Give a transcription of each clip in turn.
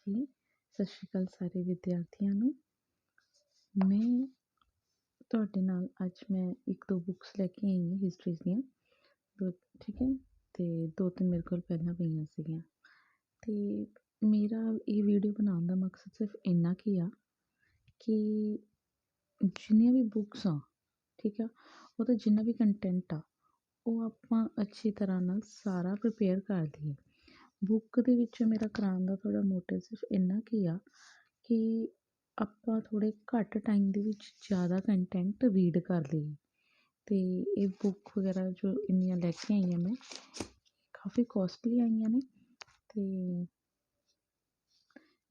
ਜੀ, ਸਤਿ ਸ਼੍ਰੀ ਅਕਾਲ ਸਾਰੇ ਵਿਦਿਆਰਥੀਆਂ ਨੂੰ। ਮੈਂ ਤੁਹਾਡੇ ਨਾਲ ਅੱਜ ਮੈਂ ਇੱਕ ਦੋ ਬੁੱਕਸ ਲੈ ਕੇ ਆਈ ਹਾਂ ਹਿਸਟਰੀਜ਼ ਦੀਆਂ ਦੋ, ਠੀਕ ਹੈ। ਅਤੇ ਦੋ ਤਿੰਨ ਮੇਰੇ ਕੋਲ ਪਹਿਲਾਂ ਪਈਆਂ ਸੀਗੀਆਂ। ਅਤੇ ਮੇਰਾ ਇਹ ਵੀਡੀਓ ਬਣਾਉਣ ਦਾ ਮਕਸਦ ਸਿਰਫ ਇੰਨਾ ਕੀ ਆ ਕਿ ਜਿੰਨੀਆਂ ਵੀ ਬੁੱਕਸ ਆ, ਠੀਕ ਆ, ਉਹਦਾ ਜਿੰਨਾ ਵੀ ਕੰਟੈਂਟ ਆ ਉਹ ਆਪਾਂ ਅੱਛੀ ਤਰ੍ਹਾਂ ਨਾਲ ਸਾਰਾ ਪ੍ਰਿਪੇਅਰ ਕਰ ਲਈਏ। ਬੁੱਕ ਦੇ ਵਿੱਚ ਮੇਰਾ ਕਰਾਉਣ ਦਾ ਥੋੜ੍ਹਾ ਮੋਟਿਵ ਸਿਰਫ ਇੰਨਾ ਕੀ ਆ ਕਿ ਆਪਾਂ ਥੋੜ੍ਹੇ ਘੱਟ ਟਾਈਮ ਦੇ ਵਿੱਚ ਜ਼ਿਆਦਾ ਕੰਟੈਂਟ ਰੀਡ ਕਰ ਲਈਏ। ਅਤੇ ਇਹ ਬੁੱਕ ਵਗੈਰਾ ਜੋ ਇੰਨੀਆਂ ਲੈ ਕੇ ਆਈ ਹਾਂ ਮੈਂ, ਕਾਫੀ ਕੋਸਟਲੀ ਆਈਆਂ ਨੇ। ਅਤੇ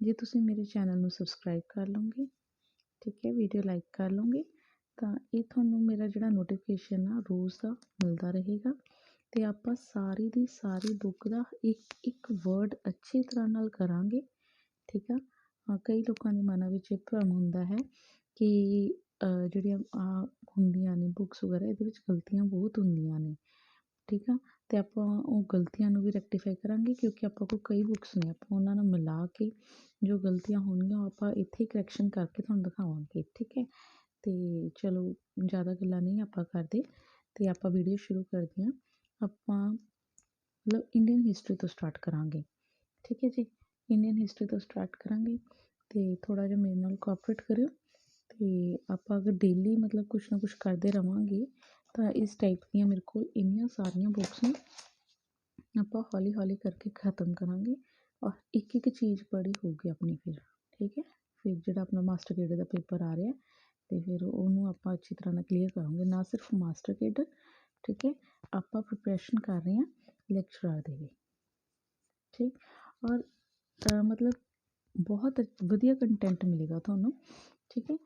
ਜੇ ਤੁਸੀਂ ਮੇਰੇ ਚੈਨਲ ਨੂੰ ਸਬਸਕ੍ਰਾਈਬ ਕਰ ਲਓਗੇ, ਠੀਕ ਹੈ, ਵੀਡੀਓ ਲਾਈਕ ਕਰ ਲਓਗੇ, ਤਾਂ ਇਹ ਤੁਹਾਨੂੰ ਮੇਰਾ ਜਿਹੜਾ ਨੋਟੀਫਿਕੇਸ਼ਨ ਆ ਰੋਜ਼ ਦਾ ਮਿਲਦਾ ਰਹੇਗਾ। ਅਤੇ ਆਪਾਂ ਸਾਰੀ ਦੀ ਸਾਰੀ ਬੁੱਕ ਦਾ ਇੱਕ ਇੱਕ ਵਰਡ ਅੱਛੀ ਤਰ੍ਹਾਂ ਨਾਲ ਕਰਾਂਗੇ, ਠੀਕ ਆ। ਕਈ ਲੋਕਾਂ ਦੇ ਮਨਾਂ ਵਿੱਚ ਇਹ ਭਰਮ ਹੁੰਦਾ ਹੈ ਕਿ ਜਿਹੜੀਆਂ ਹੁੰਦੀਆਂ ਨੇ ਬੁੱਕਸ ਵਗੈਰਾ, ਇਹਦੇ ਵਿੱਚ ਗਲਤੀਆਂ ਬਹੁਤ ਹੁੰਦੀਆਂ ਨੇ, ਠੀਕ ਆ। ਅਤੇ ਆਪਾਂ ਉਹ ਗਲਤੀਆਂ ਨੂੰ ਵੀ ਰੈਕਟੀਫਾਈ ਕਰਾਂਗੇ, ਕਿਉਂਕਿ ਆਪਾਂ ਕੋਲ ਕਈ ਬੁੱਕਸ ਨੇ, ਆਪਾਂ ਉਹਨਾਂ ਨੂੰ ਮਿਲਾ ਕੇ ਜੋ ਗਲਤੀਆਂ ਹੋਣਗੀਆਂ ਉਹ ਆਪਾਂ ਇੱਥੇ ਹੀ ਕਰੈਕਸ਼ਨ ਕਰਕੇ ਤੁਹਾਨੂੰ ਦਿਖਾਵਾਂਗੇ, ਠੀਕ ਹੈ। ਅਤੇ ਚਲੋ ਜ਼ਿਆਦਾ ਗੱਲਾਂ ਨਹੀਂ ਆਪਾਂ ਕਰਦੇ, ਅਤੇ ਆਪਾਂ ਵੀਡੀਓ ਸ਼ੁਰੂ ਕਰਦੇ ਹਾਂ। ਆਪਾਂ ਮਤਲਬ ਇੰਡੀਅਨ ਹਿਸਟਰੀ ਤੋਂ ਸਟਾਰਟ ਕਰਾਂਗੇ, ਠੀਕ ਹੈ ਜੀ। ਇੰਡੀਅਨ ਹਿਸਟਰੀ ਤੋਂ ਸਟਾਰਟ ਕਰਾਂਗੇ ਅਤੇ ਥੋੜ੍ਹਾ ਜਿਹਾ ਮੇਰੇ ਨਾਲ ਕੋਆਪਰੇਟ ਕਰਿਓ। ਅਤੇ ਆਪਾਂ ਅਗਰ ਡੇਲੀ ਮਤਲਬ ਕੁਛ ਨਾ ਕੁਛ ਕਰਦੇ ਰਹਾਂਗੇ ਤਾਂ ਇਸ ਟਾਈਪ ਦੀਆਂ ਮੇਰੇ ਕੋਲ ਇੰਨੀਆਂ ਸਾਰੀਆਂ ਬੁੱਕਸ ਨੇ, ਆਪਾਂ ਹੌਲੀ ਹੌਲੀ ਕਰਕੇ ਖ਼ਤਮ ਕਰਾਂਗੇ। ਔਰ ਇੱਕ ਇੱਕ ਚੀਜ਼ ਪੜ੍ਹੀ ਹੋਊਗੀ ਆਪਣੀ ਫਿਰ, ਠੀਕ ਹੈ। ਫਿਰ ਜਿਹੜਾ ਆਪਣਾ ਮਾਸਟਰ ਕੇਡਰ ਦਾ ਪੇਪਰ ਆ ਰਿਹਾ ਅਤੇ ਫਿਰ ਉਹਨੂੰ ਆਪਾਂ ਅੱਛੀ ਤਰ੍ਹਾਂ ਨਾਲ ਕਲੀਅਰ ਕਰਾਂਗੇ। ਨਾ ਸਿਰਫ ਮਾਸਟਰ ਕੇਡਰ, ਠੀਕ ਹੈ, ਆਪਾਂ ਪ੍ਰੀਪਰੇਸ਼ਨ ਕਰ ਰਹੇ ਹਾਂ ਲੈਕਚਰਾਰ ਦੇ ਵੀ, ਠੀਕ। ਔਰ ਮਤਲਬ ਬਹੁਤ ਵਧੀਆ ਕੰਟੈਂਟ ਮਿਲੇਗਾ ਤੁਹਾਨੂੰ, ਠੀਕ ਹੈ।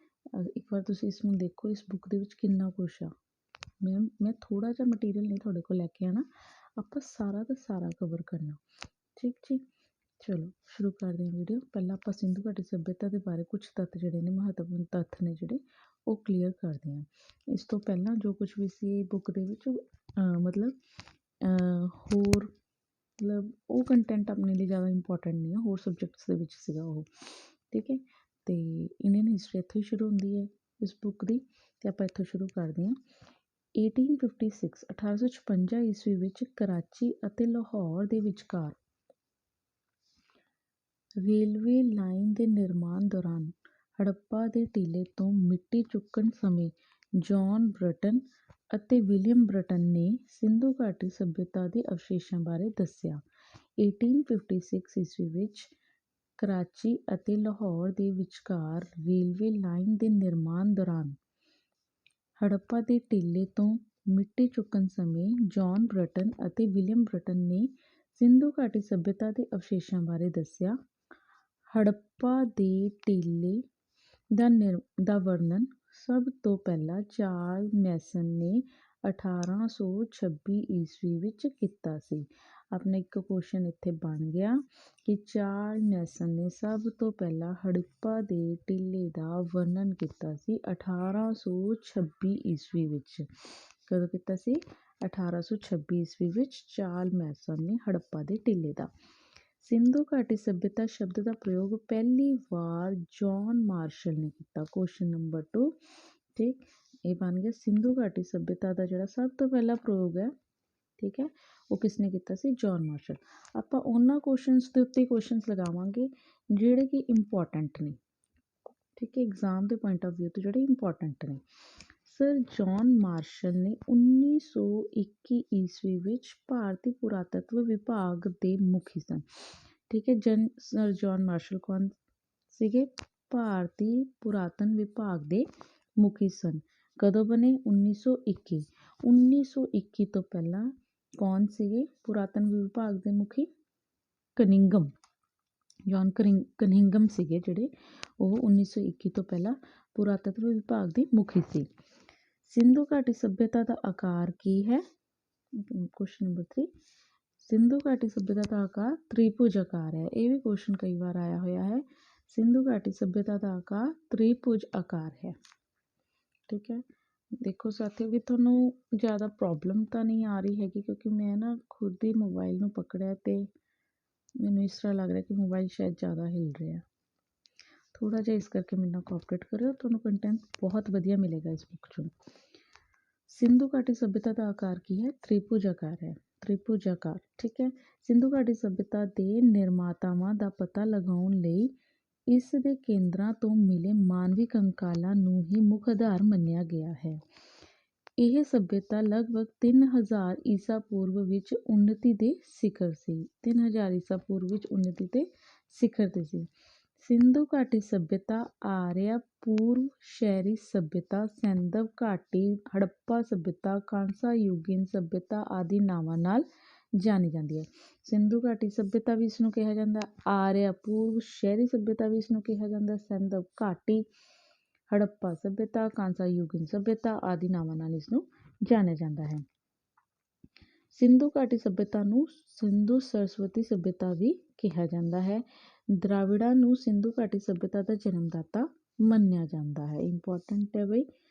ਇੱਕ ਵਾਰ ਤੁਸੀਂ ਇਸ ਨੂੰ ਦੇਖੋ, ਇਸ ਬੁੱਕ ਦੇ ਵਿੱਚ ਕਿੰਨਾ ਕੁਛ ਆ। ਮੈਂ ਥੋੜ੍ਹਾ ਜਿਹਾ ਮਟੀਰੀਅਲ ਨਹੀਂ ਤੁਹਾਡੇ ਕੋਲ ਲੈ ਕੇ ਆਉਣਾ, ਆਪਾਂ ਸਾਰਾ ਦਾ ਸਾਰਾ ਕਵਰ ਕਰਨਾ, ਠੀਕ ਜੀ। ਚਲੋ ਸ਼ੁਰੂ ਕਰਦੇ ਹਾਂ ਵੀਡੀਓ। ਪਹਿਲਾਂ ਆਪਾਂ ਸਿੰਧੂ ਘਾਟੀ ਸੱਭਿਅਤਾ ਦੇ ਬਾਰੇ ਕੁਛ ਤੱਥ ਜਿਹੜੇ ਨੇ, ਮਹੱਤਵਪੂਰਨ ਤੱਥ ਨੇ ਜਿਹੜੇ, ਉਹ ਕਲੀਅਰ ਕਰਦੇ ਹਾਂ। ਇਸ ਤੋਂ ਪਹਿਲਾਂ ਜੋ ਕੁਛ ਵੀ ਸੀ ਬੁੱਕ ਦੇ ਵਿੱਚ ਮਤਲਬ ਹੋਰ ਮਤਲਬ ਉਹ ਕੰਟੈਂਟ ਆਪਣੇ ਲਈ ਜ਼ਿਆਦਾ ਇੰਪੋਰਟੈਂਟ ਨਹੀਂ ਆ, ਹੋਰ ਸਬਜੈਕਟਸ ਦੇ ਵਿੱਚ ਸੀਗਾ ਉਹ, ਠੀਕ ਹੈ। ਅਤੇ ਇੰਡੀਅਨ ਹਿਸਟਰੀ ਇੱਥੋਂ ਹੀ ਸ਼ੁਰੂ ਹੁੰਦੀ ਹੈ ਇਸ ਬੁੱਕ ਦੀ, ਅਤੇ ਆਪਾਂ ਇੱਥੋਂ ਸ਼ੁਰੂ ਕਰਦੇ ਹਾਂ। 1856 ਈਸਵੀ ਵਿੱਚ ਕਰਾਚੀ ਅਤੇ ਲਾਹੌਰ ਦੇ ਵਿਚਕਾਰ ਰੇਲਵੇ ਲਾਈਨ ਦੇ ਨਿਰਮਾਣ ਦੌਰਾਨ ਹੜੱਪਾ ਦੇ ਟੀਲੇ ਤੋਂ ਮਿੱਟੀ ਚੁੱਕਣ ਸਮੇਂ ਜੌਨ ਬਰਟਨ ਅਤੇ ਵਿਲੀਅਮ ਬਰਟਨ ਨੇ ਸਿੰਧੂ ਘਾਟੀ ਸੱਭਿਅਤਾ ਦੇ ਅਵਸ਼ੇਸ਼ਾਂ ਬਾਰੇ ਦੱਸਿਆ। 1856 ਈਸਵੀ ਵਿੱਚ ਕਰਾਚੀ ਅਤੇ ਲਾਹੌਰ ਦੇ ਵਿਚਕਾਰ ਰੇਲਵੇ ਲਾਈਨ ਦੇ ਨਿਰਮਾਣ ਦੌਰਾਨ ਹੜੱਪਾ ਦੇ ਟੀਲੇ ਤੋਂ ਮਿੱਟੀ ਚੁੱਕਣ ਸਮੇਂ ਜੌਨ ਬਰਟਨ ਅਤੇ ਵਿਲੀਅਮ ਬਰਟਨ ਨੇ ਸਿੰਧੂ ਘਾਟੀ ਸੱਭਿਅਤਾ ਦੇ ਅਵਸ਼ੇਸ਼ਾਂ ਬਾਰੇ ਦੱਸਿਆ। ਹੜੱਪਾ ਦੇ ਟੀਲੇ ਦਾ ਵਰਣਨ ਸਭ ਤੋਂ ਪਹਿਲਾਂ ਚਾਰਲਸ ਮੈਸਨ ਨੇ 1826 ਈਸਵੀ ਵਿੱਚ ਕੀਤਾ ਸੀ। ਆਪਣਾ ਇੱਕ ਕੁਐਸਚਨ ਇੱਥੇ ਬਣ ਗਿਆ ਕਿ ਚਾਰਲਸ ਮੈਸਨ ਨੇ ਸਭ ਤੋਂ ਪਹਿਲਾਂ ਹੜੱਪਾ ਦੇ ਟੀਲੇ ਦਾ ਵਰਣਨ ਕੀਤਾ ਸੀ 1826 ਈਸਵੀ ਵਿੱਚ। ਕਦੋਂ ਕੀਤਾ ਸੀ? 1826 ਈਸਵੀ ਵਿੱਚ ਚਾਰਲਸ ਮੈਸਨ ਨੇ ਹੜੱਪਾ ਦੇ ਟੀਲੇ ਦਾ। ਸਿੰਧੂ ਘਾਟੀ ਸੱਭਿਅਤਾ ਸ਼ਬਦ ਦਾ ਪ੍ਰਯੋਗ ਪਹਿਲੀ ਵਾਰ ਜੌਨ ਮਾਰਸ਼ਲ ਨੇ ਕੀਤਾ। ਕੁਐਸਚਨ ਨੰਬਰ 2, ਠੀਕ, ਇਹ ਬਣ ਗਿਆ ਸਿੰਧੂ ਘਾਟੀ ਸੱਭਿਅਤਾ ਦਾ ਜਿਹੜਾ ਸਭ ਤੋਂ ਪਹਿਲਾ ਪ੍ਰਯੋਗ ਹੈ, ਠੀਕ ਹੈ, ਉਹ ਕਿਸ ਨੇ ਕੀਤਾ ਸੀ? John martial. ਆਪਾਂ ਉਹਨਾਂ ਕੁਐਸਚਨਸ ਦੇ ਉੱਤੇ ਕੁਐਸਚਨਸ ਲਗਾਵਾਂਗੇ ਜਿਹੜੇ ਕਿ ਇੰਪੋਰਟੈਂਟ ਨੇ, ਠੀਕ ਹੈ, ਐਗਜ਼ਾਮ ਦੇ ਪੁਆਇੰਟ ਆਫ ਵਿਊ ਤੋਂ ਜਿਹੜੇ ਇੰਪੋਰਟੈਂਟ ਨੇ। ਸਰ ਜੌਨ ਮਾਰਸ਼ਲ ਨੇ 1921 ਈਸਵੀ ਵਿੱਚ ਭਾਰਤੀ ਪੁਰਾਤੱਤਵ ਵਿਭਾਗ ਦੇ ਮੁਖੀ ਸਨ, ਠੀਕ ਹੈ। ਸਰ ਜੌਨ ਮਾਰਸ਼ਲ ਕੌਣ ਸੀਗੇ? ਭਾਰਤੀ ਪੁਰਾਤਨ ਵਿਭਾਗ ਦੇ ਮੁਖੀ ਸਨ। ਕਦੋਂ ਬਣੇ? 1921। 1921 ਤੋਂ ਪਹਿਲਾਂ ਕੌਣ ਸੀਗੇ ਪੁਰਾਤਨ ਵਿਭਾਗ ਦੇ ਮੁਖੀ? ਕਨਿੰਘਮ, ਜੌਨ ਕਨਿੰਘਮ ਸੀਗੇ ਜਿਹੜੇ, ਉਹ 1921 ਤੋਂ ਪਹਿਲਾਂ ਪੁਰਾਤੱਤਵ ਵਿਭਾਗ ਦੇ ਮੁਖੀ ਸੀ। ਸਿੰਧੂ ਘਾਟੀ ਸੱਭਿਅਤਾ ਦਾ ਆਕਾਰ ਕੀ ਹੈ? ਕੁਐਸਚਨ ਨੰਬਰ 3, ਸਿੰਧੂ ਘਾਟੀ ਸੱਭਿਅਤਾ ਦਾ ਆਕਾਰ ਤ੍ਰਿਭੁਜ ਆਕਾਰ ਹੈ। ਇਹ ਵੀ ਕੁਐਸਚਨ ਕਈ ਵਾਰ ਆਇਆ ਹੋਇਆ ਹੈ। ਸਿੰਧੂ ਘਾਟੀ ਸੱਭਿਅਤਾ ਦਾ ਆਕਾਰ ਤ੍ਰਿਭੁਜ ਆਕਾਰ ਹੈ, ਠੀਕ ਹੈ। ਦੇਖੋ ਸਾਥੀਓ ਵੀ ਤੁਹਾਨੂੰ ਜ਼ਿਆਦਾ ਪ੍ਰੋਬਲਮ ਤਾਂ ਨਹੀਂ ਆ ਰਹੀ ਹੈਗੀ, ਕਿਉਂਕਿ ਮੈਂ ਨਾ ਖੁਦ ਹੀ ਮੋਬਾਈਲ ਨੂੰ ਪਕੜਿਆ ਅਤੇ ਮੈਨੂੰ ਇਸ ਤਰ੍ਹਾਂ ਲੱਗ ਰਿਹਾ ਕਿ ਮੋਬਾਈਲ ਸ਼ਾਇਦ ਜ਼ਿਆਦਾ ਹਿੱਲ ਰਿਹਾ, ਥੋੜ੍ਹਾ ਜਿਹਾ ਇਸ ਕਰਕੇ ਮੇਰੇ ਨਾਲ ਕੋਆਪਰੇਟ ਕਰਿਓ, ਤੁਹਾਨੂੰ ਕੰਟੈਂਟ ਬਹੁਤ ਵਧੀਆ ਮਿਲੇਗਾ ਇਸ ਬੁੱਕ 'ਚੋਂ। ਸਿੰਧੂ ਘਾਟੀ ਸੱਭਿਅਤਾ ਦਾ ਆਕਾਰ ਕੀ ਹੈ? ਤ੍ਰਿਭੁਜਾਕਾਰ ਹੈ, ਤ੍ਰਿਭੁਜਾਕਾਰ, ਠੀਕ ਹੈ। ਸਿੰਧੂ ਘਾਟੀ ਸੱਭਿਅਤਾ ਦੇ ਨਿਰਮਾਤਾਵਾਂ ਦਾ ਪਤਾ ਲਗਾਉਣ ਲਈ ਇਸ ਦੇ ਕੇਂਦਰਾਂ ਤੋਂ ਮਿਲੇ ਮਾਨਵੀ ਕੰਕਾਲਾਂ ਨੂੰ ਹੀ ਮੁੱਖ ਆਧਾਰ ਮੰਨਿਆ ਗਿਆ ਹੈ। ਇਹ ਸੱਭਿਅਤਾ ਲਗਭਗ 3000 ਈਸਾ ਪੂਰਵ ਵਿੱਚ ਉੱਨਤੀ ਦੇ ਸਿਖਰ ਸੀ। 3000 ਈਸਾ ਪੂਰਵ ਵਿੱਚ ਉੱਨਤੀ ਦੇ ਸਿਖਰ 'ਤੇ ਸੀ। ਸਿੰਧੂ ਘਾਟੀ ਸੱਭਿਅਤਾ ਆਰਿਆ ਪੂਰਵ ਸ਼ਹਿਰੀ ਸੱਭਿਅਤਾ, ਸੈਂਧਵ ਘਾਟੀ, ਹੜੱਪਾ ਸੱਭਿਅਤਾ, ਕਾਂਸਾ ਯੁਗੀਨ ਸੱਭਿਅਤਾ ਆਦਿ ਨਾਵਾਂ ਨਾਲ ਜਾਣੀ ਜਾਂਦੀ ਹੈ। ਸਿੰਧੂ ਘਾਟੀ ਸੱਭਿਅਤਾ ਵੀ ਇਸ ਨੂੰ ਕਿਹਾ ਜਾਂਦਾ, ਆਰਿਆ ਪੂਰਵ ਸ਼ਹਿਰੀ ਸੱਭਿਅਤਾ ਵੀ ਇਸ ਨੂੰ ਕਿਹਾ ਜਾਂਦਾ, ਸੈਂਧਵ ਘਾਟੀ, ਹੜੱਪਾ ਸੱਭਿਅਤਾ, ਕਾਂਸਾ ਯੁਗੀਨ ਸੱਭਿਅਤਾ ਆਦਿ ਨਾਵਾਂ ਨਾਲ ਇਸ ਨੂੰ ਜਾਣਿਆ ਜਾਂਦਾ ਹੈ। ਸਿੰਧੂ ਘਾਟੀ ਸੱਭਿਅਤਾ ਨੂੰ ਸਿੰਧੂ ਸਰਸਵਤੀ ਸੱਭਿਅਤਾ ਵੀ ਕਿਹਾ ਜਾਂਦਾ ਹੈ। ਦ੍ਰਾਵਿੜਾਂ ਨੂੰ ਸਿੰਧੂ ਘਾਟੀ ਸੱਭਿਅਤਾ ਦਾ ਜਨਮਦਾਤਾ ਮੰਨਿਆ ਜਾਂਦਾ ਹੈ। ਇੰਪੋਰਟੈਂਟ ਹੈ ਬਈ,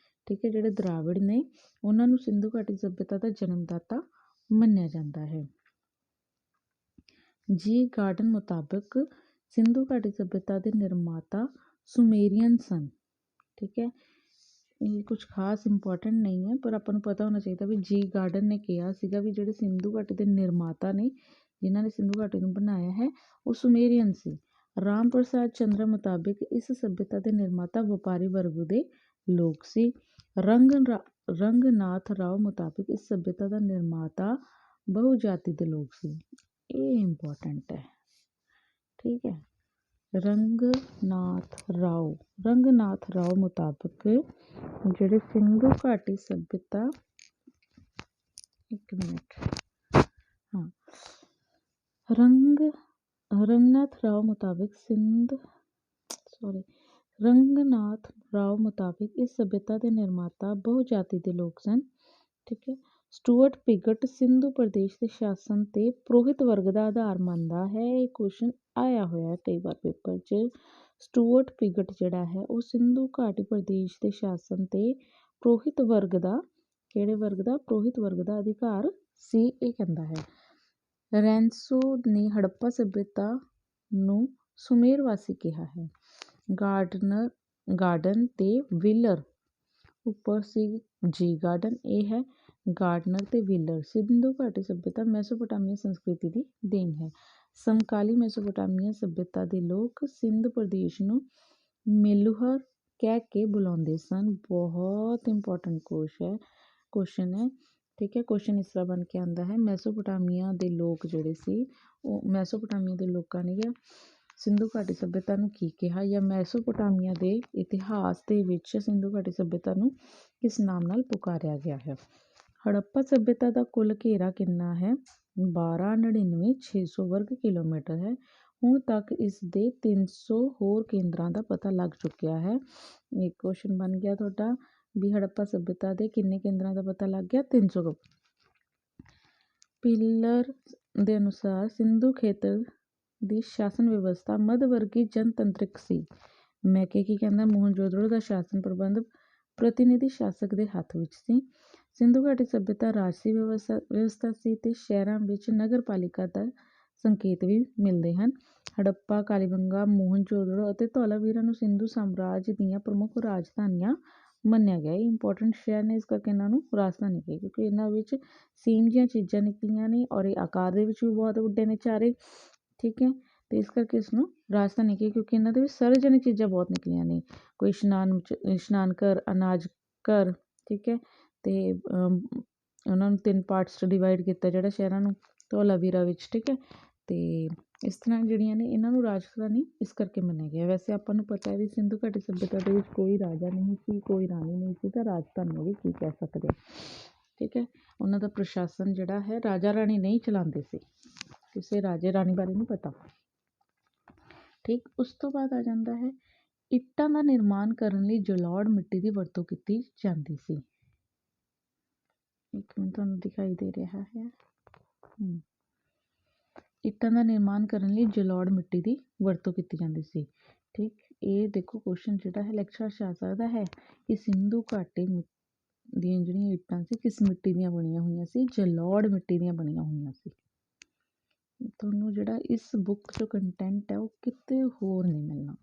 ਠੀਕ ਹੈ। ਜਿਹੜੇ ਦ੍ਰਾਵਿੜ ਨੇ ਉਹਨਾਂ ਨੂੰ ਸਿੰਧੂ ਘਾਟੀ ਸੱਭਿਅਤਾ ਦਾ ਜਨਮਦਾਤਾ ਮੰਨਿਆ ਜਾਂਦਾ ਹੈ। ਜੀ ਗਾਰਡਨ ਮੁਤਾਬਕ ਸਿੰਧੂ ਘਾਟੀ ਸੱਭਿਅਤਾ ਦੇ ਨਿਰਮਾਤਾ ਸੁਮੇਰੀਅਨ ਸਨ, ਠੀਕ ਹੈ। ਇਹ ਕੁਝ ਖਾਸ ਇੰਪੋਰਟੈਂਟ ਨਹੀਂ ਹੈ, ਪਰ ਆਪਾਂ ਨੂੰ ਪਤਾ ਹੋਣਾ ਚਾਹੀਦਾ ਵੀ ਜੀ ਗਾਰਡਨ ਨੇ ਕਿਹਾ ਸੀਗਾ ਵੀ ਜਿਹੜੇ ਸਿੰਧੂ ਘਾਟੀ ਦੇ ਨਿਰਮਾਤਾ ਨੇ, ਜਿਨ੍ਹਾਂ ਨੇ ਸਿੰਧੂ ਘਾਟੀ ਨੂੰ ਬਣਾਇਆ ਹੈ, ਉਹ ਸੁਮੇਰੀਅਨ ਸੀ। ਰਾਮ ਪ੍ਰਸਾਦ ਚੰਦਰਾ ਮੁਤਾਬਿਕ ਇਸ ਸੱਭਿਅਤਾ ਦੇ ਨਿਰਮਾਤਾ ਵਪਾਰੀ ਵਰਗ ਦੇ ਲੋਕ ਸੀ। ਰੰਗਨਾਥ ਰਾਓ ਮੁਤਾਬਿਕ ਇਸ ਸੱਭਿਅਤਾ ਦਾ ਨਿਰਮਾਤਾ ਬਹੁ ਜਾਤੀ ਦੇ ਲੋਕ ਸੀ। ਇਹ ਇੰਪੋਰਟੈਂਟ ਹੈ, ਠੀਕ ਹੈ। ਰੰਗਨਾਥ ਰਾਓ ਮੁਤਾਬਕ ਜਿਹੜੇ ਸਿੰਧੂ ਘਾਟੀ ਸੱਭਿਅਤਾ, ਇੱਕ ਮਿੰਟ, ਹਾਂ, ਰੰਗਨਾਥ ਰਾਓ ਮੁਤਾਬਿਕ ਇਸ ਸੱਭਿਅਤਾ ਦੇ ਨਿਰਮਾਤਾ ਬਹੁ ਜਾਤੀ ਦੇ ਲੋਕ ਸਨ, ਠੀਕ ਹੈ। ਸਟੂਅਰਟ ਪਿਗਟ ਸਿੰਧੂ ਪ੍ਰਦੇਸ਼ ਦੇ ਸ਼ਾਸਨ ਤੇ ਪ੍ਰੋਹਿਤ ਵਰਗ ਦਾ ਆਧਾਰ ਮੰਨਦਾ ਹੈ। ਇਹ ਕੁਐਸਚਨ ਆਇਆ ਹੋਇਆ ਕਈ ਵਾਰ ਪੇਪਰ 'ਚ। ਸਟੂਅਰਟ ਪਿਗਟ ਜਿਹੜਾ ਹੈ ਉਹ ਸਿੰਧੂ ਘਾਟੀ ਪ੍ਰਦੇਸ਼ ਦੇ ਸ਼ਾਸਨ ਤੇ ਪ੍ਰੋਹਿਤ ਵਰਗ ਦਾ, ਕਿਹੜੇ ਵਰਗ ਦਾ? ਪ੍ਰੋਹਿਤ ਵਰਗ ਦਾ ਅਧਿਕਾਰ ਸੀ, ਇਹ ਕਹਿੰਦਾ ਹੈ। ਰੈਂਸੋ ਨੇ ਹੜੱਪਾ ਸੱਭਿਅਤਾ ਨੂੰ ਸੁਮੇਰਵਾਸੀ ਕਿਹਾ ਹੈ। ਗਾਰਡਨ ਤੇ ਵਿਲਰ, ਉੱਪਰ ਸੀ ਜੀ ਗਾਰਡਨ, ਇਹ ਹੈ ਗਾਰਡਨਰ ਤੇ ਵਿਲਰ। ਸਿੰਧੂ ਘਾਟੀ ਸੱਭਿਅਤਾ ਮੈਸੋਪੋਟਾਮੀਆ ਸੰਸਕ੍ਰਿਤੀ ਦੀ ਦੇਣ ਹੈ। ਸਮਕਾਲੀ ਮੈਸੋਪੋਟਾਮੀਆ ਸੱਭਿਅਤਾ ਦੇ ਲੋਕ ਸਿੰਧ ਪ੍ਰਦੇਸ਼ ਨੂੰ ਮੇਲੂਹਰ ਕਹਿ ਕੇ ਬੁਲਾਉਂਦੇ ਸਨ। ਬਹੁਤ ਇੰਪੋਰਟੈਂਟ ਕੁਐਸਚਨ ਹੈ, ਠੀਕ ਹੈ। ਕੁਐਸਚਨ ਇਸ ਤਰ੍ਹਾਂ ਬਣ ਕੇ ਆਉਂਦਾ ਹੈ, ਮੈਸੋਪੋਟਾਮੀਆ ਦੇ ਲੋਕ ਜਿਹੜੇ ਸੀ, ਉਹ ਮੈਸੋਪੋਟਾਮੀਆ ਦੇ ਲੋਕਾਂ ਨੇ ਸਿੰਧੂ ਘਾਟੀ ਸੱਭਿਅਤਾ ਨੂੰ ਕੀ ਕਿਹਾ, ਜਾਂ ਮੈਸੋਪੋਟਾਮੀਆ ਦੇ ਇਤਿਹਾਸ ਦੇ ਵਿੱਚ ਸਿੰਧੂ ਘਾਟੀ ਸੱਭਿਅਤਾ ਨੂੰ ਕਿਸ ਨਾਮ ਨਾਲ ਪੁਕਾਰਿਆ ਗਿਆ ਹੈ। ਹੜੱਪਾ ਸੱਭਿਅਤਾ ਦਾ ਕੁੱਲ ਘੇਰਾ ਕਿੰਨਾ ਹੈ? 1299,600 ਵਰਗ ਕਿਲੋਮੀਟਰ ਹੈ। ਹੁਣ ਤੱਕ ਇਸ ਦੇ 300 ਹੋਰ ਕੇਂਦਰਾਂ ਦਾ ਪਤਾ ਲੱਗ ਚੁੱਕਿਆ ਹੈ। ਇੱਕ ਕੁਐਸਚਨ ਬਣ ਗਿਆ ਤੁਹਾਡਾ ਵੀ ਹੜੱਪਾ ਸੱਭਿਅਤਾ ਦੇ ਕਿੰਨੇ ਕੇਂਦਰਾਂ ਦਾ ਪਤਾ ਲੱਗ ਗਿਆ? 300। ਪਿਲਰ ਦੇ ਅਨੁਸਾਰ ਸਿੰਧੂ ਖੇਤਰ ਦੀ ਸ਼ਾਸਨ ਵਿਵਸਥਾ ਮੱਧ ਵਰਗੀ ਜਨਤੰਤਰਿਕ ਸੀ। ਮੈਕੇ ਕੀ ਕਹਿੰਦਾ? ਮੋਹਨਜੋਦੜੋ ਦਾ ਸ਼ਾਸਨ ਪ੍ਰਬੰਧ ਪ੍ਰਤੀਨਿਧੀ ਸ਼ਾਸਕ ਦੇ ਹੱਥ ਵਿੱਚ ਸੀ। ਸਿੰਧੂ ਘਾਟੀ ਸੱਭਿਅਤਾ ਰਾਜਸੀ ਵਿਵਸਥਾ ਸੀ ਤੇ ਸ਼ਹਿਰਾਂ ਵਿੱਚ ਨਗਰਪਾਲਿਕਾ ਦਾ ਸੰਕੇਤ ਵੀ ਮਿਲਦੇ ਹਨ। ਹੜੱਪਾ, ਕਾਲੀਬੰਗਾ, ਮੋਹਨਜੋਦੜੋ ਅਤੇ ਧੌਲਾਵੀਰਾ ਨੂੰ ਸਿੰਧੂ ਸਾਮਰਾਜ ਦੀਆਂ ਪ੍ਰਮੁੱਖ ਰਾਜਧਾਨੀਆਂ ਮੰਨਿਆ ਗਿਆ। ਇਹ ਇੰਪੋਰਟੈਂਟ ਸ਼ਹਿਰ ਨੇ, ਇਸ ਕਰਕੇ ਇਹਨਾਂ ਨੂੰ ਰਾਜਧਾਨੀ ਕਹੀ, ਕਿਉਂਕਿ ਇਹਨਾਂ ਵਿੱਚ ਸੇਮ ਜਿਹੀਆਂ ਚੀਜ਼ਾਂ ਨਿਕਲੀਆਂ ਨੇ ਔਰ ਇਹ ਆਕਾਰ ਦੇ ਵਿੱਚ ਵੀ ਬਹੁਤ ਵੱਡੇ ਨੇ ਚਾਰੇ, ਠੀਕ ਹੈ। ਤੇ ਇਸ ਕਰਕੇ ਇਸ ਨੂੰ ਰਾਜਧਾਨੀ ਕਹੀ, ਕਿਉਂਕਿ ਇਹਨਾਂ ਦੇ ਵਿੱਚ ਸਰਵਜਨਿਕ ਚੀਜ਼ਾਂ ਬਹੁਤ ਨਿਕਲੀਆਂ ਨੇ। ਕੋਈ ਇਸ਼ਨਾਨ ਘਰ, ਅਨਾਜ ਘਰ, ਠੀਕ ਹੈ। ਤੇ ਉਹਨਾਂ ਨੂੰ 3 ਪਾਰਟਸ 'ਚ ਡਿਵਾਈਡ ਕੀਤਾ ਜਿਹੜਾ ਸ਼ਹਿਰਾਂ ਨੂੰ, ਧੌਲਾਵੀਰਾ ਵਿੱਚ, ਠੀਕ ਹੈ। ਤੇ ਇਸ ਤਰ੍ਹਾਂ ਜਿਹੜੀਆਂ ਨੇ ਇਹਨਾਂ ਨੂੰ ਰਾਜਧਾਨੀ ਇਸ ਕਰਕੇ ਮੰਨਿਆ ਗਿਆ। ਵੈਸੇ ਆਪਾਂ ਨੂੰ ਪਤਾ ਹੈ ਵੀ ਸਿੰਧੂ ਘਾਟੀ ਸੱਭਿਅਤਾ ਦੇ ਵਿੱਚ ਕੋਈ ਰਾਜਾ ਨਹੀਂ ਸੀ, ਕੋਈ ਰਾਣੀ ਨਹੀਂ ਸੀ, ਤਾਂ ਰਾਜਧਾਨੀ ਵੀ ਕੀ ਕਹਿ ਸਕਦੇ, ਠੀਕ ਹੈ। ਉਹਨਾਂ ਦਾ ਪ੍ਰਸ਼ਾਸਨ ਜਿਹੜਾ ਹੈ ਰਾਜਾ ਰਾਣੀ ਨਹੀਂ ਚਲਾਉਂਦੇ ਸੀ, ਕਿਸੇ ਰਾਜੇ ਰਾਣੀ ਬਾਰੇ ਨਹੀਂ ਪਤਾ, ਠੀਕ। ਉਸ ਤੋਂ ਬਾਅਦ ਆ ਜਾਂਦਾ ਹੈ ਇੱਟਾਂ ਦਾ ਨਿਰਮਾਣ ਕਰਨ ਲਈ ਜਲੌੜ ਮਿੱਟੀ ਦੀ ਵਰਤੋਂ ਕੀਤੀ ਜਾਂਦੀ ਸੀ। ਇੱਕ ਮਿੰਟ, ਤੁਹਾਨੂੰ ਦਿਖਾਈ ਦੇ ਰਿਹਾ ਹੈ, ਇੱਟਾਂ ਦਾ ਨਿਰਮਾਣ ਕਰਨ ਲਈ ਜਲੌੜ ਮਿੱਟੀ ਦੀ ਵਰਤੋਂ ਕੀਤੀ ਜਾਂਦੀ ਸੀ, ਠੀਕ। ਇਹ ਦੇਖੋ ਕੁਐਸਚਨ ਜਿਹੜਾ ਹੈ ਲੈਕਚਰ 'ਚ ਆ ਸਕਦਾ ਹੈ ਕਿ ਸਿੰਧੂ ਘਾਟੀ ਦੀਆਂ ਜਿਹੜੀਆਂ ਇੱਟਾਂ ਸੀ ਕਿਸ ਮਿੱਟੀ ਦੀਆਂ ਬਣੀਆਂ ਹੋਈਆਂ ਸੀ? ਜਲੌੜ ਮਿੱਟੀ ਦੀਆਂ ਬਣੀਆਂ ਹੋਈਆਂ ਸੀ, ਤੁਹਾਨੂੰ ਜਿਹੜਾ ਇਸ ਬੁੱਕ 'ਚੋਂ ਕੰਟੈਂਟ ਹੈ ਉਹ ਕਿਤੇ ਹੋਰ ਨਹੀਂ ਮਿਲਣਾ।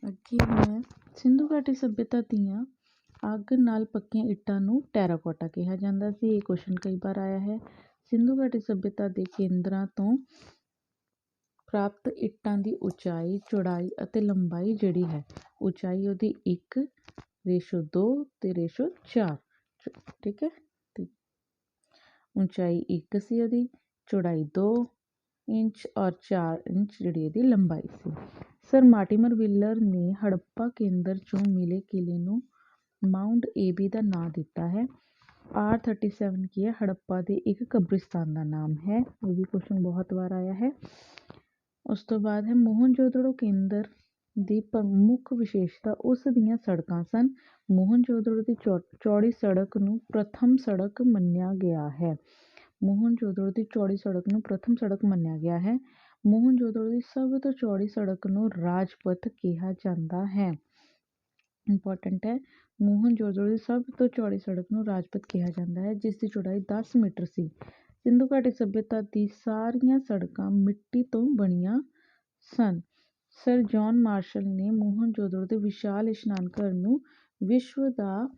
ਅੱਗੇ ਹੈ ਸਿੰਧੂ ਘਾਟੀ ਸੱਭਿਅਤਾ ਦੀਆਂ ਅੱਗ ਨਾਲ ਪੱਕੀਆਂ ਇੱਟਾਂ ਨੂੰ ਟੈਰਾਕੋਟਾ ਕਿਹਾ ਜਾਂਦਾ ਸੀ। ਇਹ ਕੁਐਸਚਨ ਕਈ ਵਾਰ ਆਇਆ ਹੈ। ਸਿੰਧੂ ਘਾਟੀ ਸੱਭਿਅਤਾ ਦੇ ਕੇਂਦਰਾਂ ਤੋਂ ਪ੍ਰਾਪਤ ਇੱਟਾਂ ਦੀ ਉਚਾਈ, ਚੌੜਾਈ ਅਤੇ ਲੰਬਾਈ ਜਿਹੜੀ ਹੈ, ਉਚਾਈ ਉਹਦੀ 1:2 ਅਤੇ 4, ਠੀਕ ਹੈ। ਤੇ ਉਚਾਈ 1 ਸੀ ਉਹਦੀ, ਚੌੜਾਈ 2 ਇੰਚ ਔਰ 4 ਇੰਚ ਜਿਹੜੀ ਇਹਦੀ ਲੰਬਾਈ ਸੀ। ਸਰ ਮਾਰਟੀਮਰ ਵਿਲਰ ਨੇ ਹੜੱਪਾ ਕੇਂਦਰ 'ਚੋਂ ਮਿਲੇ ਕਿਲੇ ਨੂੰ ਮਾਊਂਟ ਏਬੀ ਦਾ ਨਾਂ ਦਿੱਤਾ ਹੈ। R37 ਕੀ ਹੈ? ਹੜੱਪਾ ਦੇ ਇੱਕ ਕਬਰਿਸਤਾਨ ਦਾ ਨਾਮ ਹੈ। ਇਹ ਵੀ ਕੁਐਸਚਨ ਬਹੁਤ ਵਾਰ ਆਇਆ ਹੈ। ਉਸ ਤੋਂ ਬਾਅਦ ਹੈ ਮੋਹਨਜੋਦੜੋ ਕੇਂਦਰ ਦੀ ਪ੍ਰਮੁੱਖ ਵਿਸ਼ੇਸ਼ਤਾ ਉਸ ਦੀਆਂ ਸੜਕਾਂ ਸਨ। ਮੋਹਨਜੋਦੜੋ ਦੀ ਚੌੜੀ ਸੜਕ ਨੂੰ ਪ੍ਰਥਮ ਸੜਕ ਮੰਨਿਆ ਗਿਆ ਹੈ। ਮੋਹਨਜੋਦੜੋ ਦੀ ਚੌੜੀ ਸੜਕ ਨੂੰ ਪ੍ਰਥਮ ਸੜਕ ਮੰਨਿਆ ਗਿਆ ਹੈ। ਮੋਹਨਜੋਦੜੋ ਦੀ ਸਭ ਤੋਂ ਚੌੜੀ ਸੜਕ ਨੂੰ ਰਾਜਪਥ ਕਿਹਾ ਜਾਂਦਾ ਹੈ। ਇੰਪੋਰਟੈਂਟ ਹੈ। ਮੋਹਨਜੋਦੜੋ ਦੀ ਸਭ ਤੋਂ ਚੌੜੀ ਸੜਕ ਨੂੰ ਰਾਜਪਥ ਕਿਹਾ ਜਾਂਦਾ ਹੈ, ਜਿਸ ਦੀ ਚੌੜਾਈ 10 ਮੀਟਰ ਸੀ। ਸਿੰਧੂ ਘਾਟੀ ਸੱਭਿਅਤਾ ਦੀ ਸਾਰੀਆਂ ਸੜਕਾਂ ਮਿੱਟੀ ਤੋਂ ਬਣੀਆਂ ਸਨ। ਸਰ ਜੌਨ ਮਾਰਸ਼ਲ ਨੇ ਮੋਹਨਜੋਦੜੋ ਦੇ ਵਿਸ਼ਾਲ ਇਸ਼ਨਾਨ ਘਰ ਨੂੰ ਵਿਸ਼ਵ ਦਾ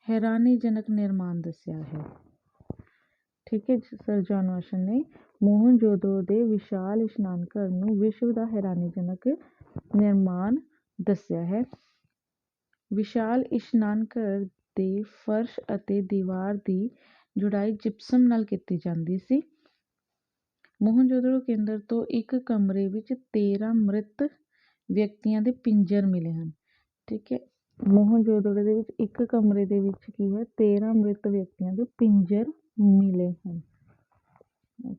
ਹੈਰਾਨੀਜਨਕ ਨਿਰਮਾਣ ਦੱਸਿਆ ਹੈ। ਠੀਕ ਹੈ, ਸਰ ਜੌਨ ਮਾਰਸ਼ਲ ਨੇ ਮੋਹਨਜੋਦੜੋ ਦੇ ਵਿਸ਼ਾਲ ਇਸ਼ਨਾਨ ਘਰ ਨੂੰ ਵਿਸ਼ਵ ਦਾ ਹੈਰਾਨੀਜਨਕ ਨਿਰਮਾਣ ਦੱਸਿਆ ਹੈ। ਵਿਸ਼ਾਲ ਇਸ਼ਨਾਨ ਘਰ ਦੇ ਫਰਸ਼ ਅਤੇ ਦੀਵਾਰ ਦੀ ਜੁੜਾਈ ਜਿਪਸਮ ਨਾਲ ਕੀਤੀ ਜਾਂਦੀ ਸੀ। ਮੋਹਨਜੋਦੜੋ ਕੇਂਦਰ ਤੋਂ ਇੱਕ ਕਮਰੇ ਵਿੱਚ 13 ਮ੍ਰਿਤ ਵਿਅਕਤੀਆਂ ਦੇ ਪਿੰਜਰ ਮਿਲੇ ਹਨ। ਠੀਕ ਹੈ, ਮੋਹਨਜੋਦੜੋ ਦੇ ਵਿੱਚ ਇੱਕ ਕਮਰੇ ਦੇ ਵਿੱਚ ਕੀ ਹੈ? 13 ਮ੍ਰਿਤ ਵਿਅਕਤੀਆਂ ਦੇ ਪਿੰਜਰ ਮਿਲੇ ਹਨ।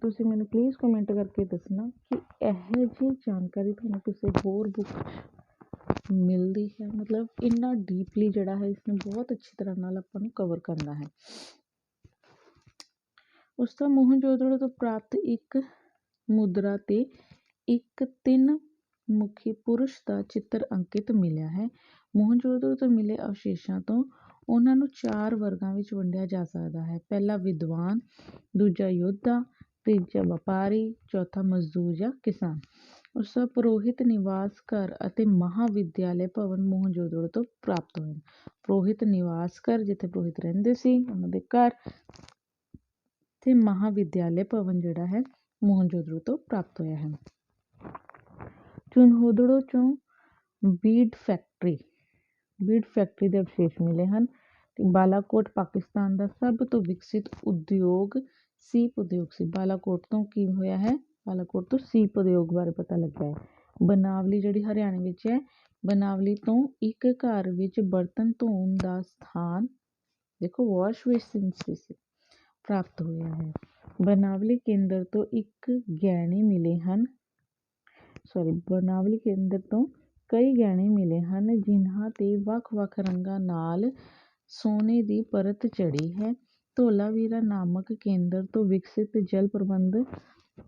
ਤੁਸੀਂ ਮੈਨੂੰ ਪਲੀਜ਼ ਕਮੈਂਟ ਕਰਕੇ ਦੱਸਣਾ ਕਿ ਇਹੋ ਜਿਹੀ ਜਾਣਕਾਰੀ ਤੁਹਾਨੂੰ ਕਿਸੇ ਹੋਰ ਬੁੱਕ 'ਚ ਮਿਲਦੀ ਹੈ। ਮਤਲਬ ਇੰਨਾ ਡੀਪਲੀ ਜਿਹੜਾ ਹੈ ਇਸਨੂੰ ਬਹੁਤ ਅੱਛੀ ਤਰ੍ਹਾਂ ਨਾਲ ਆਪਾਂ ਨੂੰ ਕਵਰ ਕਰਨਾ ਹੈ। ਉਸ ਤੋਂ ਮੋਹਨਜੋਦੜੋ ਤੋਂ ਪ੍ਰਾਪਤ ਇੱਕ ਮੁਦਰਾ 'ਤੇ ਇੱਕ 3 ਮੁਖੀ ਪੁਰਸ਼ ਦਾ ਚਿੱਤਰ ਅੰਕਿਤ ਮਿਲਿਆ ਹੈ। ਮੋਹਨਜੋਦੜੋ ਤੋਂ ਮਿਲੇ ਅਵਸ਼ੇਸ਼ਾਂ ਤੋਂ ਉਹਨਾਂ ਨੂੰ 4 ਵਰਗਾਂ ਵਿੱਚ ਵੰਡਿਆ ਜਾ ਸਕਦਾ ਹੈ। ਪਹਿਲਾ ਵਿਦਵਾਨ, ਦੂਜਾ ਯੋਧਾ, ਤੀਜਾ ਵਪਾਰੀ, ਚੌਥਾ ਮਜ਼ਦੂਰ ਜਾਂ ਕਿਸਾਨ। ਉਸ ਦਾ ਪੁਰੋਹਿਤ ਨਿਵਾਸ ਘਰ ਅਤੇ ਮਹਾਵਿਦਿਆਲੇ ਭਵਨ ਮੋਹਨਜੋਦੜੋ ਤੋਂ ਪ੍ਰਾਪਤ ਹੋਏ। ਪੁਰੋਹਿਤ ਨਿਵਾਸ ਘਰ, ਜਿੱਥੇ ਪੁਰੋਹਿਤ ਰਹਿੰਦੇ ਸੀ, ਉਹਨਾਂ ਦੇ ਘਰ, ਤੇ ਮਹਾਵਿਦਿਆਲੇ ਭਵਨ ਜਿਹੜਾ ਹੈ ਮੋਹਨਜੋਦੜੋ ਤੋਂ ਪ੍ਰਾਪਤ ਹੋਇਆ ਹੈ। ਚੁਨਹੋਦੜੋ ਚੋਂ ਬੀਡ ਫੈਕਟਰੀ ਦੇ ਅਵਸ਼ੇਸ਼ ਮਿਲੇ ਹਨ। ਤੇ ਬਾਲਾਕੋਟ ਪਾਕਿਸਤਾਨ ਦਾ ਸਭ ਤੋਂ ਵਿਕਸਿਤ ਉਦਯੋਗ ਸੀਪ ਉਦਯੋਗ ਸੀ। ਬਾਲਾਕੋਟ ਤੋਂ ਕੀ ਹੋਇਆ ਹੈ? ਬਾਲਾਕੋਟ ਤੋਂ ਸੀਪ ਉਦਯੋਗ ਬਾਰੇ ਪਤਾ ਲੱਗਾ ਹੈ। ਬਨਾਵਲੀ ਜਿਹੜੀ ਹਰਿਆਣੇ ਵਿੱਚ ਹੈ, ਬਨਾਵਲੀ ਤੋਂ ਇੱਕ ਘਰ ਵਿੱਚ ਬਰਤਨ ਧੋਣ ਦਾ ਸਥਾਨ, ਦੇਖੋ ਵਾਸ਼ ਬੇਸਿਨ ਸੀ, ਪ੍ਰਾਪਤ ਹੋਇਆ ਹੈ। ਬਨਾਵਲੀ ਕੇਂਦਰ ਤੋਂ ਗਹਿਣੇ ਮਿਲੇ ਹਨ। ਬਨਾਵਲੀ ਕੇਂਦਰ ਤੋਂ ਕਈ ਗਹਿਣੇ ਮਿਲੇ ਹਨ, ਜਿਨ੍ਹਾਂ 'ਤੇ ਵੱਖ-ਵੱਖ ਰੰਗਾਂ ਨਾਲ ਸੋਨੇ ਦੀ ਪਰਤ ਚੜ੍ਹੀ ਹੈ। ਧੋਲਾਵੀਰਾ ਨਾਮਕ ਕੇਂਦਰ ਤੋਂ ਵਿਕਸਿਤ ਜਲ ਪ੍ਰਬੰਧ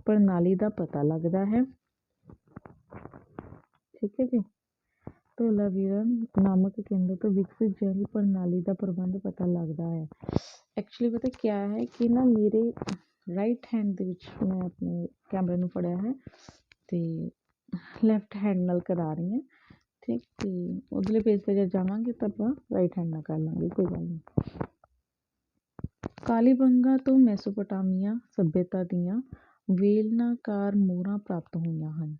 ਪ੍ਰਣਾਲੀ ਦਾ ਪਤਾ ਲੱਗਦਾ ਹੈ। ਠੀਕ ਹੈ ਜੀ, ਧੋਲਾਵੀਰਾ ਨਾਮਕ ਕੇਂਦਰ ਤੋਂ ਵਿਕਸਿਤ ਜਲ ਪ੍ਰਣਾਲੀ ਦਾ ਪ੍ਰਬੰਧ ਪਤਾ ਲੱਗਦਾ ਹੈ। ਐਕਚੁਅਲੀ ਪਤਾ ਕਿਆ ਹੈ ਕਿ ਨਾ ਮੇਰੇ ਰਾਈਟ ਹੈਂਡ ਦੇ ਵਿੱਚ ਮੈਂ ਆਪਣੇ ਕੈਮਰੇ ਨੂੰ ਫੜਿਆ ਹੈ ਅਤੇ ਲੈਫਟ ਹੈਂਡ ਨਾਲ ਕਰਾ ਰਹੀ ਹਾਂ। ਠੀਕ, ਅਤੇ ਉਧਰਲੇ ਪੇਜ 'ਤੇ ਜਦ ਜਾਵਾਂਗੇ ਤਾਂ ਆਪਾਂ ਰਾਈਟ ਹੈਂਡ ਨਾਲ ਕਰ ਲਾਂਗੇ, ਕੋਈ ਗੱਲ ਨਹੀਂ। ਕਾਲੀਬੰਗਾ ਤੋਂ ਮੈਸੋਪੋਟਾਮੀਆ ਸੱਭਿਅਤਾ ਦੀਆਂ ਵੇਲਨਾਕਾਰ ਮੋਹਰਾਂ ਪ੍ਰਾਪਤ ਹੋਈਆਂ ਹਨ।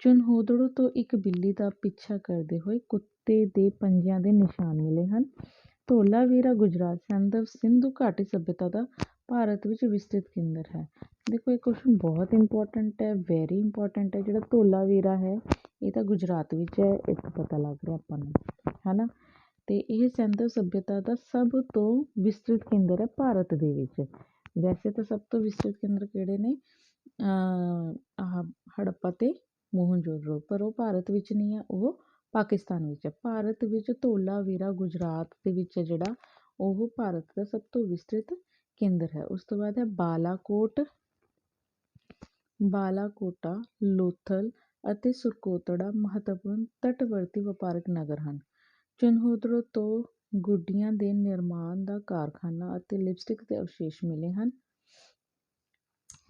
ਚੁਨਹੋਦੜੋ ਤੋਂ ਇੱਕ ਬਿੱਲੀ ਦਾ ਪਿੱਛਾ ਕਰਦੇ ਹੋਏ ਕੁੱਤੇ ਦੇ ਪੰਜਿਆਂ ਦੇ ਨਿਸ਼ਾਨ ਮਿਲੇ ਹਨ। ਧੋਲਾਵੀਰਾ ਗੁਜਰਾਤ ਸਿੰਧੂ ਘਾਟੀ ਸੱਭਿਅਤਾ ਦਾ ਭਾਰਤ ਵਿੱਚ ਵਿਸਤ੍ਰਿਤ ਕੇਂਦਰ ਹੈ। ਦੇਖੋ ਇਹ ਕੁਐਸਚਨ ਬਹੁਤ ਇੰਪੋਰਟੈਂਟ ਹੈ, ਵੈਰੀ ਇੰਪੋਰਟੈਂਟ ਹੈ। ਜਿਹੜਾ ਧੋਲਾਵੀਰਾ ਹੈ ਇਹ ਤਾਂ ਗੁਜਰਾਤ ਵਿੱਚ ਹੈ, ਇੱਥੋਂ ਪਤਾ ਲੱਗ ਰਿਹਾ ਆਪਾਂ ਨੂੰ, ਹੈ ਨਾ। ਅਤੇ ਇਹ ਸਿੰਧੂ ਸੱਭਿਅਤਾ ਦਾ ਸਭ ਤੋਂ ਵਿਸਤ੍ਰਿਤ ਕੇਂਦਰ ਹੈ ਭਾਰਤ ਦੇ ਵਿੱਚ। ਵੈਸੇ ਤਾਂ ਸਭ ਤੋਂ ਵਿਸਤ੍ਰਿਤ ਕੇਂਦਰ ਕਿਹੜੇ ਨੇ? ਹੜੱਪਾ ਅਤੇ ਮੋਹਨਜੋਦੜੋ, ਪਰ ਉਹ ਭਾਰਤ ਵਿੱਚ ਨਹੀਂ ਹੈ, ਉਹ ਪਾਕਿਸਤਾਨ ਵਿੱਚ ਹੈ। ਭਾਰਤ ਵਿੱਚ ਧੋਲਾਵੀਰਾ ਗੁਜਰਾਤ ਦੇ ਵਿੱਚ ਹੈ ਜਿਹੜਾ, ਉਹ ਭਾਰਤ ਦਾ ਸਭ ਤੋਂ ਵਿਸਤ੍ਰਿਤ ਕੇਂਦਰ ਹੈ। ਉਸ ਤੋਂ ਬਾਅਦ ਹੈ ਬਾਲਾਕੋਟਾ, ਲੋਥਲ ਅਤੇ ਸਰਕੋਤੜਾ ਮਹੱਤਵਪੂਰਨ ਤਟਵਰਤੀ ਵਪਾਰਕ ਨਗਰ ਹਨ। ਚੁਨਹੋਦੜੋ ਤੋਂ ਗੁੱਡੀਆਂ ਦੇ ਨਿਰਮਾਣ ਦਾ ਕਾਰਖਾਨਾ ਅਤੇ ਲਿਪਸਟਿਕ ਦੇ ਅਵਸ਼ੇਸ਼ ਮਿਲੇ ਹਨ।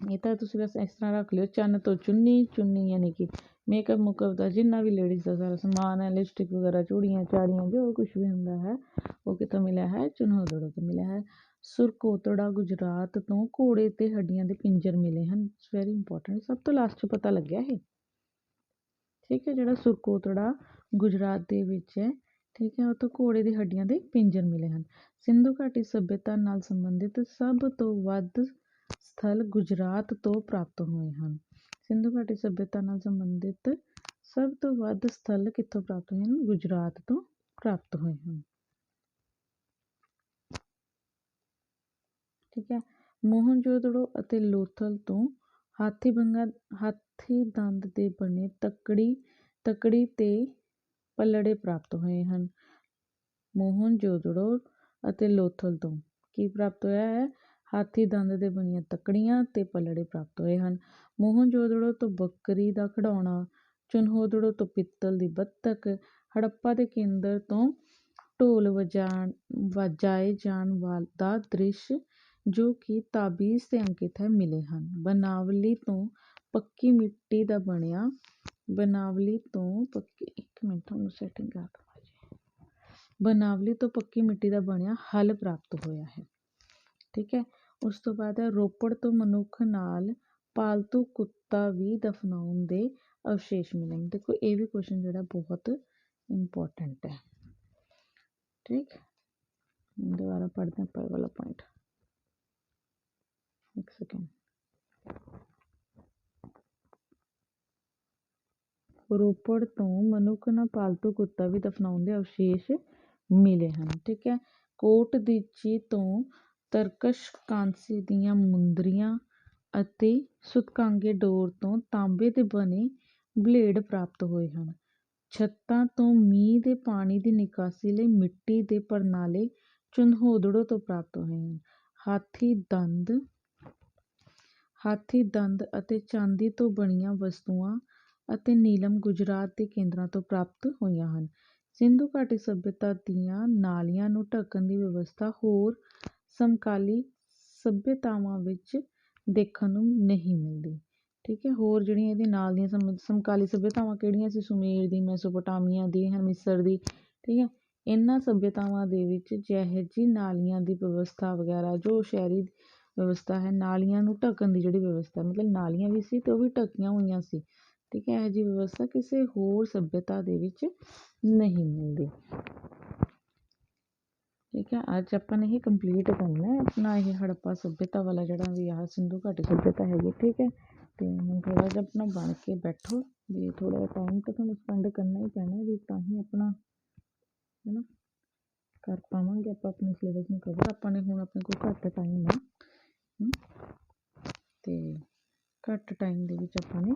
ਇਹ ਤਾਂ ਤੁਸੀਂ ਬਸ ਇਸ ਤਰ੍ਹਾਂ ਰੱਖ ਲਿਓ, ਚੰਨ ਤੋਂ ਚੁੰਨੀ, ਚੁੰਨੀ ਯਾਨੀ ਕਿ ਮੇਕਅਪ ਮੁਕਅਪ ਦਾ ਜਿੰਨਾ ਵੀ ਲੇਡੀਜ਼ ਦਾ ਸਾਰਾ ਸਮਾਨ ਹੈ, ਲਿਪਸਟਿਕ ਵਗੈਰਾ, ਚੂੜੀਆਂ ਚਾੜੀਆਂ, ਜੋ ਕੁਛ ਵੀ ਹੁੰਦਾ ਹੈ ਉਹ ਕਿੱਥੋਂ ਮਿਲਿਆ ਹੈ, ਚਨਹੋਦੜੋ ਤੋਂ ਮਿਲਿਆ ਹੈ। ਸੁਰਕੋਤੜਾ ਗੁਜਰਾਤ ਤੋਂ ਘੋੜੇ ਤੇ ਹੱਡੀਆਂ ਦੇ ਪਿੰਜਰ ਮਿਲੇ ਹਨ। ਇਟਸ ਵੈਰੀ ਇੰਪੋਰਟੈਂਟ, ਸਭ ਤੋਂ ਲਾਸਟ 'ਚ ਪਤਾ ਲੱਗਿਆ ਇਹ, ਠੀਕ ਹੈ। ਜਿਹੜਾ ਸੁਰਕੋਤੜਾ ਗੁਜਰਾਤ ਦੇ ਵਿੱਚ ਹੈ, ਠੀਕ ਹੈ, ਉਹ ਤੋਂ ਘੋੜੇ ਦੀ ਹੱਡੀਆਂ ਦੇ ਪਿੰਜਰ ਮਿਲੇ ਹਨ। ਸਿੰਧੂ ਘਾਟੀ ਸੱਭਿਅਤਾ ਨਾਲ ਸੰਬੰਧਿਤ ਸਭ ਤੋਂ ਵੱਧ ਸਥਲ ਗੁਜਰਾਤ ਤੋਂ ਪ੍ਰਾਪਤ ਹੋਏ ਹਨ। ਸਿੰਧੂ ਘਾਟੀ ਸੱਭਿਅਤਾ ਨਾਲ ਸੰਬੰਧਿਤ ਸਭ ਤੋਂ ਵੱਧ ਸਥਲ ਕਿੱਥੋਂ ਪ੍ਰਾਪਤ ਹੋਏ ਹਨ? ਗੁਜਰਾਤ ਤੋਂ ਪ੍ਰਾਪਤ ਹੋਏ ਹਨ, ਠੀਕ ਹੈ। ਮੋਹਨਜੋਦੜੋ ਅਤੇ ਲੋਥਲ ਤੋਂ ਹਾਥੀ ਦੰਦ ਦੇ ਬਣੇ ਤਕੜੀ ਤੇ ਪੱਲੜੇ ਪ੍ਰਾਪਤ ਹੋਏ ਹਨ। ਮੋਹਨਜੋਦੜੋ ਅਤੇ ਲੋਥਲ ਤੋਂ ਕੀ ਪ੍ਰਾਪਤ ਹੋਇਆ ਹੈ? ਹਾਥੀ ਦੰਦ ਦੇ ਬਣੀਆਂ ਤਕੜੀਆਂ ਤੇ ਪੱਲੜੇ ਪ੍ਰਾਪਤ ਹੋਏ ਹਨ। ਮੋਹਨਜੋਦੜੋ ਤੋਂ ਬੱਕਰੀ ਦਾ ਖਿਡੌਣਾ, ਚਨਹੋਦੜੋ ਤੋਂ ਪਿੱਤਲ ਦੀ ਬੱਤਖ, ਹੜੱਪਾ ਦੇ ਕੇਂਦਰ ਤੋਂ ਢੋਲ ਵਜਾਏ ਜਾਣ ਦਾ ਦ੍ਰਿਸ਼ ਜੋ ਕਿ ਤਾਬੀਜ਼ ਤੇ ਅੰਕਿਤ ਹੈ ਮਿਲੇ ਹਨ। ਬਨਾਵਲੀ ਤੋਂ ਪੱਕੀ ਮਿੱਟੀ ਦਾ ਬਣਿਆ ਬਨਾਵਲੀ ਤੋਂ ਪੱਕੀ ਮਿੱਟੀ ਦਾ ਬਣਿਆ ਹਲ ਪ੍ਰਾਪਤ ਹੋਇਆ ਹੈ, ਠੀਕ ਹੈ। ਉਸ ਤੋਂ ਬਾਅਦ ਹੈ ਰੋਪੜ ਤੋਂ ਮਨੁੱਖ ਨਾਲ ਪਾਲਤੂ ਕੁੱਤਾ ਵੀ ਦਫਨਾਉਣ ਦੇ ਅਵਸ਼ੇਸ਼ ਮਿਲੇ। ਦੇਖੋ ਇਹ ਵੀ ਕੁਐਸਚਨ ਜਿਹੜਾ ਬਹੁਤ ਇੰਪੋਰਟੈਂਟ ਹੈ, ਠੀਕ। ਦੁਬਾਰਾ ਪੜ੍ਹਦੇ ਆਪਾਂ ਇਹ ਵਾਲਾ ਪੁਆਇੰਟ, ਇੱਕ ਸੈਕਿੰਡ। ਰੋਪੜ ਤੋਂ ਮਨੁੱਖ ਨਾਲ ਪਾਲਤੂ ਕੁੱਤਾ ਵੀ ਦਫਨਾਉਣ ਦੇ ਅਵਸ਼ੇਸ਼ ਮਿਲੇ ਹਨ, ਠੀਕ ਹੈ। ਕੋਟਦੀਚੀ ਤੋਂ ਤਰਕਸ਼ ਕਾਂਸੀ ਦੀਆਂ ਮੁੰਦਰੀਆਂ ਅਤੇ ਸੁਤਕਾਂਗੇ ਡੋਰ ਤੋਂ ਤਾਂਬੇ ਦੇ ਬਣੇ ਬਲੇਡ ਪ੍ਰਾਪਤ ਹੋਏ ਹਨ। ਛੱਤਾਂ ਤੋਂ ਮੀਂਹ ਦੇ ਪਾਣੀ ਦੀ ਨਿਕਾਸੀ ਲਈ ਮਿੱਟੀ ਦੇ ਪ੍ਰਣਾਲੇ ਚਨਹੋਦੜੋ ਤੋਂ ਪ੍ਰਾਪਤ ਹੋਏ ਹਨ। ਹਾਥੀ ਦੰਦ ਅਤੇ ਚਾਂਦੀ ਤੋਂ ਬਣੀਆਂ ਵਸਤੂਆਂ ਅਤੇ ਨੀਲਮ ਗੁਜਰਾਤ ਦੇ ਕੇਂਦਰਾਂ ਤੋਂ ਪ੍ਰਾਪਤ ਹੋਈਆਂ ਹਨ। ਸਿੰਧੂ ਘਾਟੀ ਸੱਭਿਅਤਾ ਦੀਆਂ ਨਾਲੀਆਂ ਨੂੰ ਢੱਕਣ ਦੀ ਵਿਵਸਥਾ ਹੋਰ ਸਮਕਾਲੀ ਸੱਭਿਅਤਾਵਾਂ ਵਿੱਚ ਦੇਖਣ ਨੂੰ ਨਹੀਂ ਮਿਲਦੀ, ਠੀਕ ਹੈ। ਹੋਰ ਜਿਹੜੀਆਂ ਇਹਦੇ ਨਾਲ ਦੀਆਂ ਸਮਕਾਲੀ ਸੱਭਿਅਤਾਵਾਂ ਕਿਹੜੀਆਂ ਸੀ? ਸੁਮੇਰ ਦੀ, ਮੈਸੋਪੋਟਾਮੀਆ ਦੀ, ਮਿਸਰ ਦੀ, ਠੀਕ ਹੈ। ਇਹਨਾਂ ਸੱਭਿਅਤਾਵਾਂ ਦੇ ਵਿੱਚ ਜਿਹੋ ਜਿਹੀ ਨਾਲੀਆਂ ਦੀ ਵਿਵਸਥਾ ਵਗੈਰਾ, ਜੋ ਸ਼ਹਿਰੀ ਵਿਵਸਥਾ ਹੈ, ਨਾਲੀਆਂ ਨੂੰ ਢੱਕਣ ਦੀ ਜਿਹੜੀ ਵਿਵਸਥਾ, ਮਤਲਬ ਨਾਲੀਆਂ ਵੀ ਸੀ ਅਤੇ ਉਹ ਵੀ ਢੱਕੀਆਂ ਹੋਈਆਂ ਸੀ, ਠੀਕ ਹੈ। ਇਹੋ ਜਿਹੀ ਵਿਵਸਥਾ ਕਿਸੇ ਹੋਰ ਸੱਭਿਅਤਾ ਦੇ ਵਿੱਚ ਨਹੀਂ ਮਿਲਦੀ, ਠੀਕ ਹੈ। ਅੱਜ ਆਪਾਂ ਨੇ ਇਹ ਕੰਪਲੀਟ ਕਰਨਾ ਆਪਣਾ ਇਹ ਹੜੱਪਾ ਸੱਭਿਅਤਾ ਵਾਲਾ ਜਿਹੜਾ ਵੀ ਆਹ ਸਿੰਧੂ ਘਾਟੀ ਸੱਭਿਅਤਾ ਹੈਗੀ, ਠੀਕ ਹੈ। ਅਤੇ ਹੁਣ ਥੋੜ੍ਹਾ ਜਿਹਾ ਆਪਣਾ ਬਣ ਕੇ ਬੈਠੋ ਵੀ, ਥੋੜ੍ਹਾ ਜਿਹਾ ਟਾਈਮ ਤਾਂ ਤੁਹਾਨੂੰ ਸਪੈਂਡ ਕਰਨਾ ਹੀ ਪੈਣਾ ਵੀ, ਤਾਂ ਹੀ ਆਪਣਾ ਹੈ ਨਾ ਕਰ ਪਾਵਾਂਗੇ ਆਪਾਂ ਆਪਣੇ ਸਿਲੇਬਸ ਨੂੰ ਕਵਰ। ਆਪਾਂ ਨੇ ਹੁਣ ਆਪਣੇ ਕੋਲ ਘੱਟ ਟਾਈਮ ਆ, ਅਤੇ ਘੱਟ ਟਾਈਮ ਦੇ ਵਿੱਚ ਆਪਾਂ ਨੇ